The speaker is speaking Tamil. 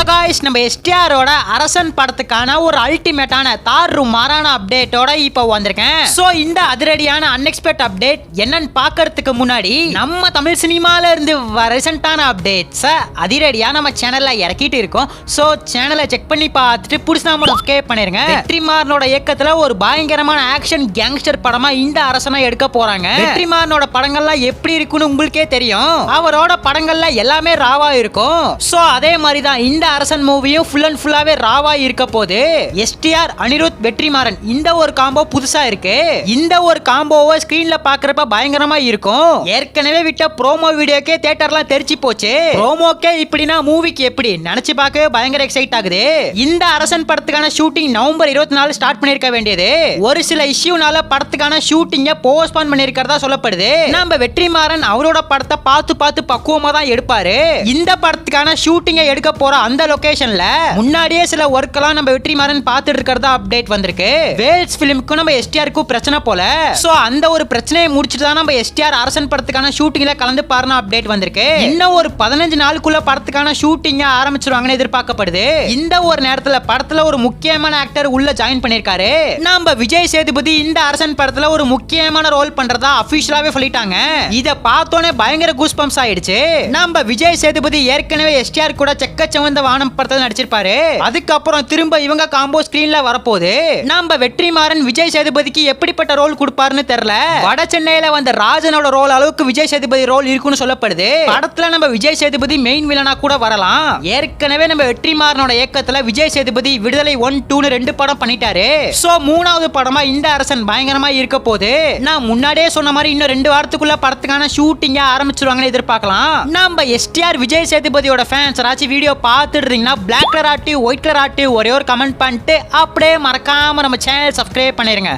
காய்ஸ் நம்ம எஸ்டிஆரோட அரசன் படத்துக்கான ஒரு அல்டிமேட்டான தாறு மாறான அப்டேட்டோட இப்போ வந்திருக்கேன். சோ இந்த அதிரடியான அன்எக்ஸ்பெக்ட் அப்டேட் என்னன்னு பாக்கிறதுக்கு முன்னாடி நம்ம தமிழ் சினிமால இருந்து ரீசெண்டான அப்டேட்ஸ் அதிரடியா நம்ம சேனல்ல இறக்கிட்டு இருக்கோம். சோ சேனலை செக் பண்ணி பார்த்துட்டு புடிச்சா சப்ஸ்கிரைப் பண்ணிருங்க. வெற்றிமாறனோட இயக்கத்துல ஒரு பயங்கரமான ஆக்ஷன் கேங்ஸ்டர் படமா இந்த அரசனை எடுக்க போறாங்க. வெற்றிமாறனோட படங்கள்லாம் எப்படி இருக்குன்னு உங்களுக்கே தெரியும். அவரோட படங்கள்ல எல்லாமே ராவா இருக்கும். சோ அதே மாதிரி தான் இந்த அரசன் மூவியும் ஃபுல் அண்ட் ஃபுல்லாவே ராவா இருக்க போது. எஸ்டிஆர் அனிருத் வெற்றிமாறன் இந்த ஒரு காம்போ புதுசா இருக்கு. இந்த ஒரு காம்போவை ஸ்கிரீன்ல பாக்குறப்ப பயங்கரமா இருக்கும். ஏற்கனவே விட்ட ப்ரோமோ வீடியோக்கே தியேட்டர்லாம் தெரிச்சு போச்சு. ப்ரோமோக்கே இப்படினா மூவிக்கு எப்படி நினைச்சு பார்க்கவே பயங்கர எக்ஸைட் ஆகுது. இந்த அரசன் படத்துக்கான ஷூட்டிங் நவம்பர் 24 ஸ்டார்ட் பண்ணிருக்க வேண்டியது ஒரு சில இஷ்யூனால படத்துக்கான ஷூட்டிங்க போஸ்ட்போன் பண்ணிருக்கிறதா சொல்லப்படுது. நம்ம வெற்றிமாறன் அவரோட படத்தை பார்த்து பக்குவமா தான் எடுப்பாரு. இந்த படத்துக்கான ஷூட்டிங்கை எடுக்க போற அந்த லொகேஷன்ல முன்னாடியே சில ஒர்க் எல்லாம் நம்ம வெற்றிமாறன் பார்த்துட்டு இருக்கிறதா அப்டேட் வந்திருக்கு. வேல்ஸ் பிலிம்க்கும் நம்ம எஸ்டிஆருக்கும் பிரச்சனை போல. சோ அந்த ஒரு பிரச்சனையை முடிச்சிட்டு தான் நம்ம எஸ்டிஆர் அரசன் படத்துக்கான ஷூட்டிங்ல கலந்து பாருன அப்டேட் வந்திருக்கு. இன்னும் ஒரு 15 நாளுக்குள்ள படத்துக்கான ஷூட்டிங்க ஆரம்பிச்சிருவாங்கன்னு எதிர்பார்க்கப்படுது. இந்த ஒரு நேரத்துல படத்துல ஒரு முக்கியமான ஆக்டர் உள்ள ஜாயின் பண்ணிருக்காரு. நம்ம விஜய் சேதுபதி இந்த அரசன் படத்துல ஒரு முக்கியமான ரோல் பண்றதா அபிஷியலாவே சொல்லிட்டாங்க. இத பார்த்தோனே பயங்கர கூஸ்பம்ஸ் ஆயிடுச்சு. நம்ம விஜய் சேதுபதி ஏற்கனவே எஸ்டிஆர் கூட செக்கச்சவந்த வானம் படத்துல நடிச்சிருப்பாரு. அதுக்கப்புறம் திரும்ப இவங்க காம்போ ஸ்கிரீன்ல வரப்போகுது. நம்ம வெற்றிமாறன் விஜய் சேதுபதிக்கு எப்படிப்பட்ட ரோல் கொடுப்பாருன்னு தெரியல. வட சென்னையில வந்த ராஜனோட ரோல் அளவுக்கு விஜய் சேதுபதி ரோல் இருக்குன்னு சொல்லப்படுது. படத்துல நம்ம விஜய் சேதுபதி மெயின் வில்லனா கூட வரலாம். ஏற்கனவே நம்ம வெற்றிமாறனோட இயக்கத்துல விஜய் சேதுபதி விடுதலை 1, 2 2 படம் பண்ணிட்டாரு. சோ மூணாவது படமா இந்த அரசன் பயங்கரமா இருக்க போது. நான் முன்னாடியே சொன்ன மாதிரி இன்னும் 2 வாரத்துக்குள்ள படத்துக்கான ஷூட்டிங்க ஆரம்பிச்சிருவாங்கன்னு எதிர்பார்க்கலாம். நம்ம எஸ்டிஆர் விஜய் சேதுபதியோட ஃபேன்ஸ் ராச்சி வீடியோ பார்த்துட்டு இருந்தீங்கன்னா black colour active white colour active ஒரே ஒரு கமெண்ட் பண்ணிட்டு அப்படியே மறக்காம நம்ம சேனல் சப்ஸ்கிரைப் பண்ணிருங்க.